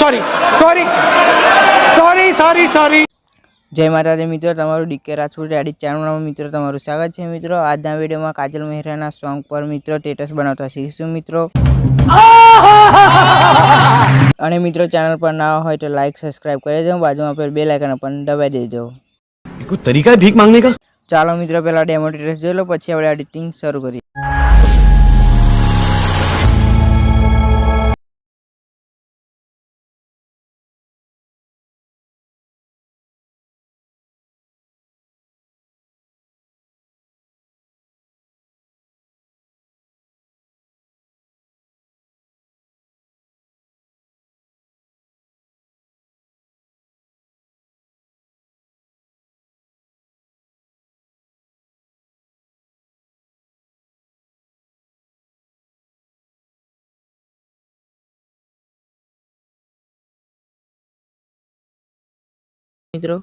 Sorry. जय माताजी मित्रों, तमारू डीके राजपूत एडिट चैनल में मित्रों तमारू स्वागत है। मित्रों आजना वीडियो में काजल मेहराना सॉन्ग पर मित्रों स्टेटस बनाता शीखीशुं मित्रों। અને મિત્રો चैनल पर ना हो तो लाइक सब्सक्राइब कर दो, बाजू में फिर बेल आइकन पर दबाई देजो। कोई तरीका है भीख मांगने का? चालो मित्रों पहला डेमो ट्रेस જોઈ લો, પછી આપણે એડિટિંગ શરૂ કરીએ। मित्रों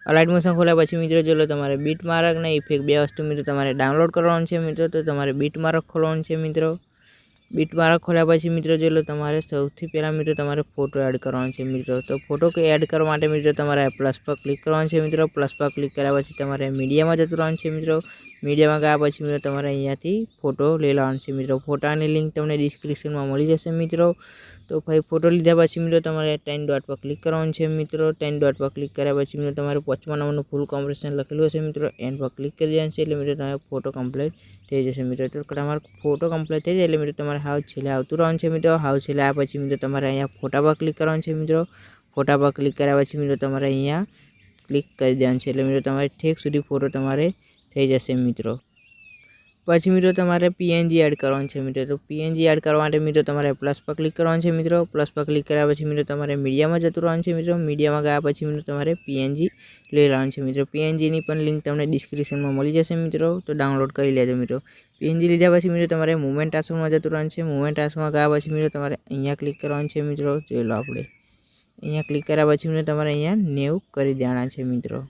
अलाइट मोशन खोल्या पछी मित्रों जो लो तमारे बीट मार्क ने इफेक्ट बे वस्तु मित्रों तमारे डाउनलॉड करवानुं छे मित्रों। तो तमारे बीट मार्क खोलवानुं छे मित्रों। बीट मार्क खोल्या पछी मित्रों जो लो तमारे सौथी पहला मित्रों तमारे फोटो एड करवानुं छे मित्रों। तो फोटो के एड करवा माटे मित्रों तमारे प्लस पर क्लिक करवानुं छे मित्रों। प्लस पर क्लिक कर्या पछी तमारे मीडिया में जतुं रहेवानुं छे मित्रों। मीडिया में गया पछी मित्रों तमारे अहींयाथी फोटो लई लेवानो छे मित्रों। फोटानी लिंक तमने डिस्क्रिप्शन में मळी जशे मित्रों। तो भाई फोटो लीधा पछी मित्रों तमारे 10 डॉट पर क्लिक करवानुं छे मित्रों। 10 डॉट पर क्लिक कर्या पछी मित्रों तमारे 5 नंबरनुं फूल कॉम्प्रेशन लखेलुं हशे मित्रों। एंड पर क्लिक करी देवानुं छे એટલે मित्रों तमारे फोटो कम्प्लीट थई जशे मित्रों। तो तमारो फोटो कम्प्लीट थई जाय એટલે मित्रों तमारे हाव छेल्ले आवतुं रहेवानुं छे मित्रों। हाव छेल्ले आव्या पछी मित्रों तमारे अहींया फोटा पर क्लिक करवानुं छे मित्रों। फोटा पर क्लिक कर्या पछी मित्रों तमारे अहींया क्लिक करी देवानुं छे એટલે मित्रों तमारे ठेक सुधी फोटो तमारे थई जशे मित्रों। पछी मित्रों तमारे पीएनजी एड करवानुं छे मित्रों। तो पीएनजी एड करवा माटे मित्रों तमारे प्लस पर क्लिक करवानुं छे मित्रों। प्लस पर क्लिक कर्या पछी मित्रों तमारे मीडिया में जतुं रहेवानुं छे मित्रों। मीडिया में गया पछी मित्रों तमारे पीएनजी लई लेवानुं छे मित्रों। पीएनजी नी पण लिंक तमने डिस्क्रिप्शन में मळी जशे मित्रों। तो डाउनलॉड करी लेजो मित्रों। पीएनजी लीधा पछी मित्रों तमारे मूवमेंट टास्क में जतुं रहेवानुं छे। मूवमेंट टास्क में गया पछी मित्रों तमारे अहींया क्लिक करवानुं छे मित्रों। जोई लो आपणे अहींया क्लिक कर्या पछी मित्रों तमारे अहींया नेव करी देवाना छे मित्रों।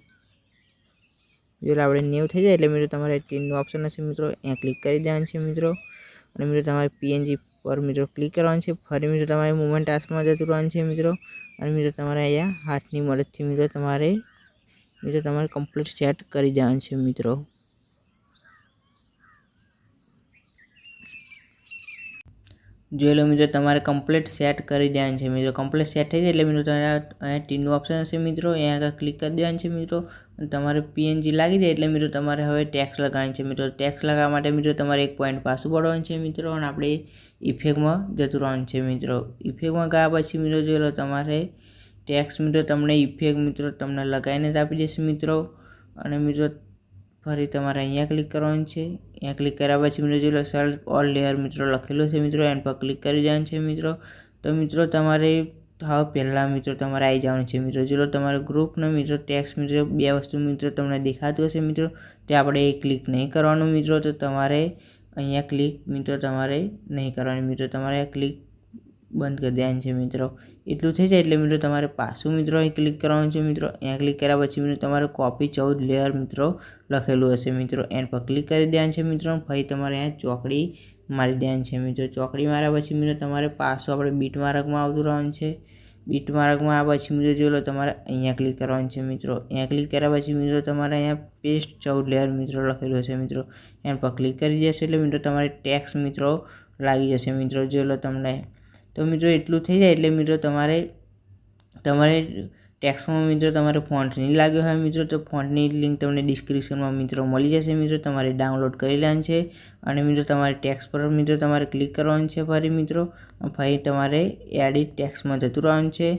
जो आपणे न्यू थी जाए એટલે मित्रों तमारे 3 ऑप्शन हशे मित्रों। अहीं क्लिक करी देवानुं छे मित्रों। અને मित्रों तमारे पीएनजी पर मित्रों क्लिक करवानुं छे। फरी मित्रों तमारे मूवमेंट टास्क में जतुं रहेवानुं छे मित्रों। અને मित्रों तमारे अहींया हाथनी मददथी मित्रों तमारे कम्प्लीट सेट करी देवानुं छे मित्रों। જોઈ લો मित्रों तमारे कम्प्लीट सेट करी देवानुं छे मित्रों। कम्प्लीट सेट थई जाय એટલે मित्रों तमारे अहींया टीनનું ऑप्शन हशे मित्रों। अहीं આગળ क्लिक कर देवानुं छे मित्रों। અને તમારે पीएनजी लागी जाए એટલે मित्रों तमारे हवे टेक्स्ट लगावવાની છે मित्रों। टेक्स्ट लगावવા માટે मित्रों तमारे एक पॉइंट पाछું વળવાનું છે मित्रों। અને આપણે ઇફેક્ટ માં જતું રહેવાનું છે मित्रों। ઇફેક્ટ માં ગયા પછી मित्रों જોઈ લો તમારે ટેક્स्ट मित्रों તમને ઇફેક્ટ मित्रों તમને લગાવીને જ આપી દેશે मित्रों। અને मित्रों फरी तमारे अहींया क्लिक करवानुं छे। अहींया क्लिक कर्या पछी मित्रों जो सेलेक्ट ऑल लेयर मित्रों लखेलुं छे मित्रों। एन पर क्लिक करी देवानुं छे मित्रों। तो मित्रों तमारे हाव पहला मित्रों तमारे आई जवानुं छे मित्रों। जो तमारे ग्रुप ने मित्रों टेक्स्ट मित्रों बे वस्तु मित्रों तमने देखातुं हशे मित्रों। तो आपणे क्लिक नहीं करवानुं मित्रों। तो तमारे अहींया क्लिक मित्रों तमारे नहीं करवानुं मित्रों। तमारे क्लिक बंद कर देवानुं छे मित्रों। एटलुं थई जाय એટલે मित्रों तमारे पाछुं मित्रों અહીં क्लिक करवानुं छे मित्रों। अहींया क्लिक कर्या पछी मित्रों तमारे कॉपी 14 लेयर मित्रों लखेलुं हशे मित्रों। एन पर क्लिक करी देवानुं छे मित्रों। फरी तमारे अहींया चौकड़ी मारी देवानी छे मित्रों। चौकड़ी मार्या पछी मित्रों तमारे पाछुं आपणे बीट मार्क में आवतुं रहेवानुं छे। बीट मार्क में आव्या पछी मित्रों जो लो तमारे अहींया क्लिक करवानुं छे मित्रों। अहींया क्लिक कर्या पछी मित्रों तमारे अहींया पेस्ट 14 लेयर मित्रों लखेलुं हशे मित्रों। एन पर क्लिक करी देशो એટલે मित्रों तमारे टेक्स्ट मित्रों लागी जशे मित्रों। जो लो तमने तो मित्रों एटलुं थई जाय એટલે मित्रों तमारे टेक्स्ट में मित्रों तमारे फॉन्ट नहीं लाग्यो होय मित्रों। तो फॉन्टनी लिंक तमने डिस्क्रिप्शन में मित्रों मळी जशे मित्रों। तमारे डाउनलॉड करी लेवानुं छे। અને मित्रों तमारे टेक्स्ट पर मित्रों तमारे क्लिक करवानुं छे फरी मित्रों। फरी तमारे एडिट टेक्स्ट में जतुं रहेवानुं छे।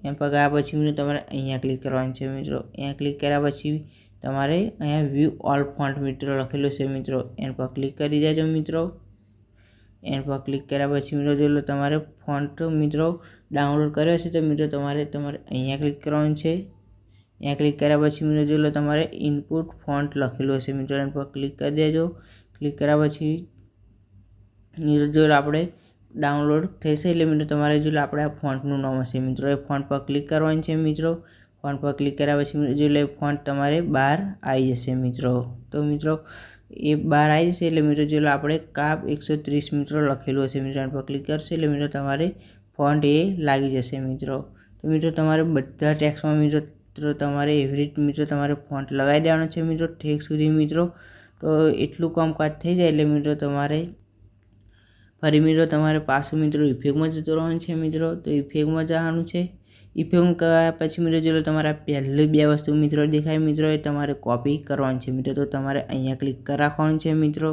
एम पर गया पछी मित्रों तमारे अहींया क्लिक करवानुं छे मित्रों। अहींया क्लिक कर्या पछी तमारे अहींया व्यू ऑल फॉन्ट मित्रों लखेलुं छे मित्रों। एन पर क्लिक करी देजो मित्रों। एन पर क्लिक कर्या पछी मित्रों जो लो तमारे फॉन्ट मित्रों डाउनलॉड कर्यो हशे तो मित्रों तमारे अहींया क्लिक करवानुं छे। अहींया क्लिक कर्या पछी मित्रों जो लो तमारे इनपुट फॉन्ट लखेलुं हशे मित्रों। एन पर क्लिक कर देजो। क्लिक कर्या पछी मित्रों जो आपणे डाउनलॉड थशे એટલે मित्रों तमारे जो आपणे आ फॉन्टनुं नाम हशे मित्रों। ए फॉन्ट पर क्लिक करवानुं छे मित्रों। फॉन्ट पर क्लिक कर्या पछी मित्रों जो फॉन्ट तमारे बहार आई जशे मित्रों। तो मित्रों એ બહાર આવી જશે એટલે મિત્રો જો આપણે કાપ 130 મિત્રો લખેલું હશે મિત્રો આના પર ક્લિક કરશે એટલે મિત્રો તમારે ફોન્ટ એ લાગી જશે મિત્રો. તો મિત્રો તમારે બધા ટેક્સ્ટમાં મિત્રો તમારે એવી રીતે મિત્રો તમારે ફોન્ટ લગાવી દેવાનો છે મિત્રો ઠેક સુધી મિત્રો. તો એટલું કામકાજ થઈ જાય એટલે મિત્રો તમારે ફરી મિત્રો તમારે પાછું મિત્રો ઇફેક્ટમાં જતું રહેવાનું છે મિત્રો. તો ઇફેક્ટમાં જવાનું છે. ઇફેક્ટ કર્યા પછી મિત્રો જો તમારા પહેલી બે વસ્તુ મિત્રો દેખાય મિત્રો એ તમારે કોપી કરવાની છે મિત્રો. તો તમારે અહીંયા ક્લિક કરી રાખવાનું છે મિત્રો.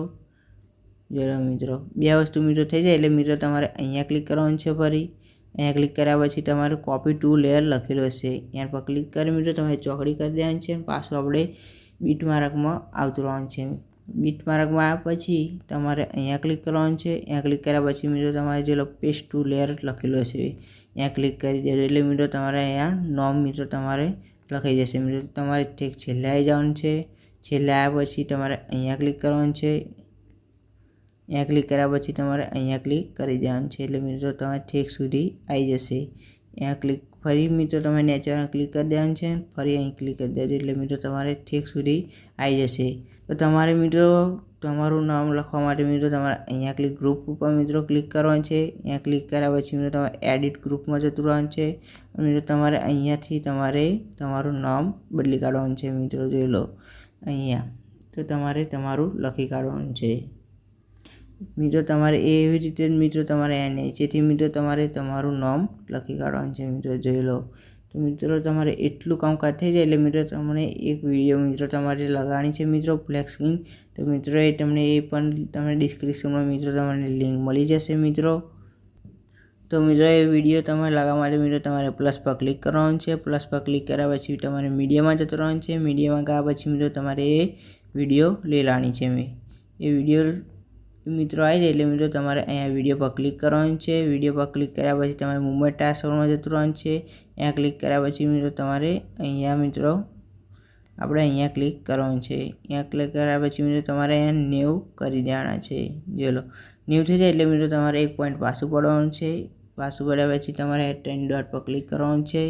જો મિત્રો બે વસ્તુ મિત્રો થઈ જાય એટલે મિત્રો તમારે અહીંયા ક્લિક કરવાનું છે. ફરી અહીંયા ક્લિક કર્યા પછી તમારે કોપી ટુ લેયર લખેલું હશે ત્યાં પર ક્લિક કરી મિત્રો તમારે ચોકડી કરી દેવાની છે. પાછું આપણે બીટ માર્કમાં આવતું રહેવાનું છે. બીટ માર્કમાં આવ્યા પછી તમારે અહીંયા ક્લિક કરવાનું છે. અહીંયા ક્લિક કર્યા પછી મિત્રો તમારે જે પેસ્ટ ટુ લેયર લખેલું હશે અહીંયા ક્લિક કરી દેજો એટલે મિત્રો તમારે અહીંયા નોમ મિત્રો તમારે લખાઈ જશે મિત્રો. તમારે ઠીક છેલ્લે આવી જવાનું છે. છેલ્લે આવ્યા પછી તમારે અહીંયા ક્લિક કરવાનું છે. અહીંયા ક્લિક કર્યા પછી તમારે અહીંયા ક્લિક કરી દેવાનું છે એટલે મિત્રો તમારે ઠેક સુધી આવી જશે. અહીંયા ક્લિક ફરી મિત્રો તમે નેચર ક્લિક કરી દેવાનું છે. ફરી અહીં ક્લિક કરી દેજો એટલે મિત્રો તમારે ઠેક સુધી આવી જશે. તો તમારે મિત્રો તમારું નામ લખવા માટે મિત્રો તમારે અહીંયા ક્લિક ગ્રુપ ઉપર મિત્રો ક્લિક કરવાનું છે. અહીંયા ક્લિક કર્યા પછી મિત્રો તમારે એડિટ ગ્રુપમાં જતું રહેવાનું છે. મિત્રો તમારે અહીંયાથી તમારે તમારું નામ બદલી કાઢવાનું છે મિત્રો. જોઈ લો અહીંયા તો તમારે તમારું લખી કાઢવાનું છે મિત્રો. તમારે એવી રીતે મિત્રો તમારે નીચેથી મિત્રો તમારે તમારું નામ લખી કાઢવાનું છે મિત્રો. જોઈ લો તો મિત્રો તમારે એટલું કામકાજ થઈ જાય એટલે મિત્રો તમને એક વિડીયો મિત્રો તમારે લગાવવાની છે મિત્રો બ્લેક સ્ક્રીન. તો મિત્રો એ તમને એ પણ તમને ડિસ્ક્રિપ્શનમાં મિત્રો તમને લિંક મળી જશે મિત્રો. તો મિત્રો એ વિડીયો તમારે લગાવવા માટે મિત્રો તમારે પ્લસ પર ક્લિક કરવાનું છે. પ્લસ પર ક્લિક કર્યા પછી તમારે મીડિયામાં જતું રહેવાનું છે. મીડિયામાં ગયા પછી મિત્રો તમારે એ વિડીયો લઈ લેવાની છે. એ વિડીયો મિત્રો આવી જાય એટલે મિત્રો તમારે અહીંયા વિડીયો પર ક્લિક કરવાનું છે. વિડીયો પર ક્લિક કર્યા પછી તમારે મુવમેન્ટ ટ્રાન્સફરમાં જતું રહેવાનું છે. અહીંયા ક્લિક કર્યા પછી મિત્રો તમારે અહીંયા મિત્રો આપણે અહીંયા ક્લિક કરવાનું છે. અહીંયા ક્લિક કર્યા પછી મિત્રો તમારે અહીંયા નેવ કરી દેવાના છે. જો લો નેવ થઈ જાય એટલે મિત્રો તમારે એક પોઈન્ટ પાછું પડવાનું છે. પાછું પડ્યા પછી તમારે 10 ડોટ પર ક્લિક કરવાનું છે.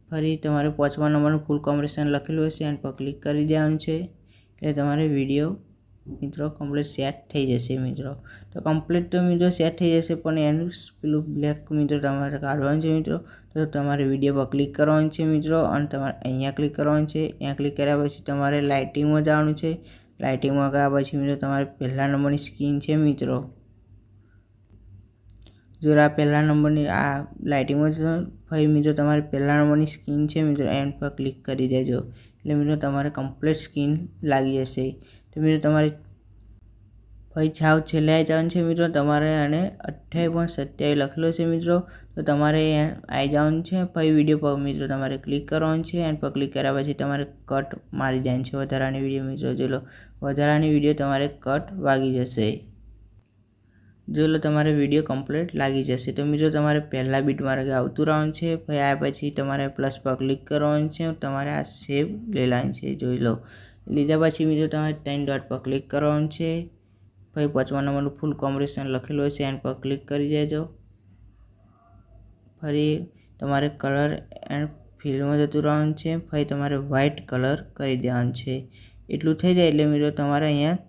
ફરી તમારે 5મા નંબરનું ફૂલ કોમ્બિનેશન લખેલું હશે એના પર ક્લિક કરી દેવાનું છે એટલે તમારે વિડીયો મિત્રો કમ્પ્લીટ સેટ થઈ જશે મિત્રો. તો કમ્પ્લીટ તો મિત્રો સેટ થઈ જશે પણ એનું પેલું બ્લેક મિત્રો તમારે કાઢવાનું છે મિત્રો. તો તમારે વિડીયો પર ક્લિક કરવાનું છે મિત્રો અને તમારે અહીંયા ક્લિક કરવાનું છે. અહીંયા ક્લિક કર્યા પછી તમારે લાઇટિંગમાં જવાનું છે. લાઇટિંગમાં ગયા પછી મિત્રો તમારે પહેલા નંબરની સ્કીન છે મિત્રો. જો આ પહેલા નંબરની આ લાઇટિંગમાં ફરી મિત્રો તમારે પહેલા નંબરની સ્કીન છે મિત્રો એન પર ક્લિક કરી દેજો એટલે મિત્રો તમારે કમ્પ્લીટ સ્કીન લાગી જશે. તો મિત્રો તમારે ફરી છાવ છેલ્લે આવી જવાનું છે મિત્રો. તમારે આને 28.27 લખેલો છે મિત્રો. તો તમારે આવી જવાનું છે. ફરી વિડીયો પર મિત્રો તમારે ક્લિક કરવાનું છે. એન પર ક્લિક કર્યા પછી તમારે કટ મારી દેવાની છે વધારાની વિડીયો મિત્રો. જો લો વધારાની વિડીયો તમારે કટ વાગી જશે. જો લો તમારે વિડીયો કમ્પ્લીટ લાગી જશે. તો મિત્રો તમારે પહેલાં બીટ માર્કે આવતું રહેવાનું છે. પછી આ પછી તમારે પ્લસ પર ક્લિક કરવાનું છે. તમારે આ સેવ લેવાની છે. જોઈ લો લીધા પછી મિત્રો તમારે 10 ડોટ પર ક્લિક કરવાનું છે. પછી 5મા નંબરનું ફૂલ કોમ્બિનેશન લખેલું હશે એના પર ક્લિક કરી દેજો. ફરી તમારે કલર એન્ડ ફિલમાં જતું રહેવાનું છે. ફરી તમારે વ્હાઇટ કલર કરી દેવાનું છે. એટલું થઈ જાય એટલે મિત્રો તમારે અહીંયા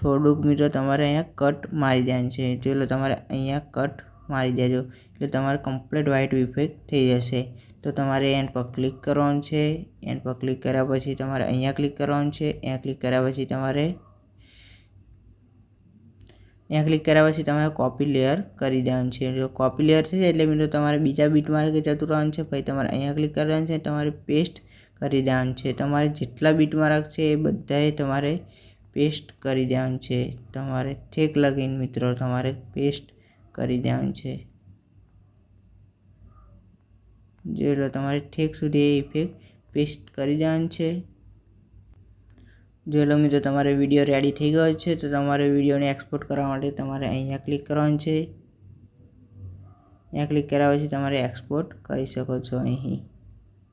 થોડુંક મિત્રો તમારે અહીંયા કટ મારી દેવાનું છે. જો તમારે અહીંયા કટ મારી દેજો એટલે તમારે કમ્પ્લીટ વ્હાઇટ ઇફેક્ટ થઈ જશે. તો તમારે એન પર ક્લિક કરવાનું છે. એન પર ક્લિક કર્યા પછી તમારે અહીંયા ક્લિક કરવાનું છે. અહીંયા ક્લિક કર્યા પછી તમારે કોપી લેયર કરી દેવાનું છે. જો કોપી લેયર થઈ જાય એટલે મિત્રો તમારે બીજા બીટ માર્કે જતું રહેવાનું છે. પછી તમારે અહીંયા ક્લિક કરવાનું છે. તમારે પેસ્ટ કરી દેવાનું છે. તમારે જેટલા બીટ માર્ક છે એ બધાએ તમારે પેસ્ટ કરી દેવાનું છે. તમારે ઠેક લગીને મિત્રો તમારે પેસ્ટ કરી દેવાનું છે. જો તમારે ઠેક સુધી એ ઇફેક્ટ પેસ્ટ કરી દેવાનું છે. જો મિત્રો તમારે વિડીયો રેડી થઈ ગયો છે. તો તમારે વિડીયોને એક્સપોર્ટ કરવા માટે તમારે અહીંયા ક્લિક કરવાનું છે. અહીંયા ક્લિક કર્યા પછી તમારે એક્સપોર્ટ કરી શકો છો અહીં.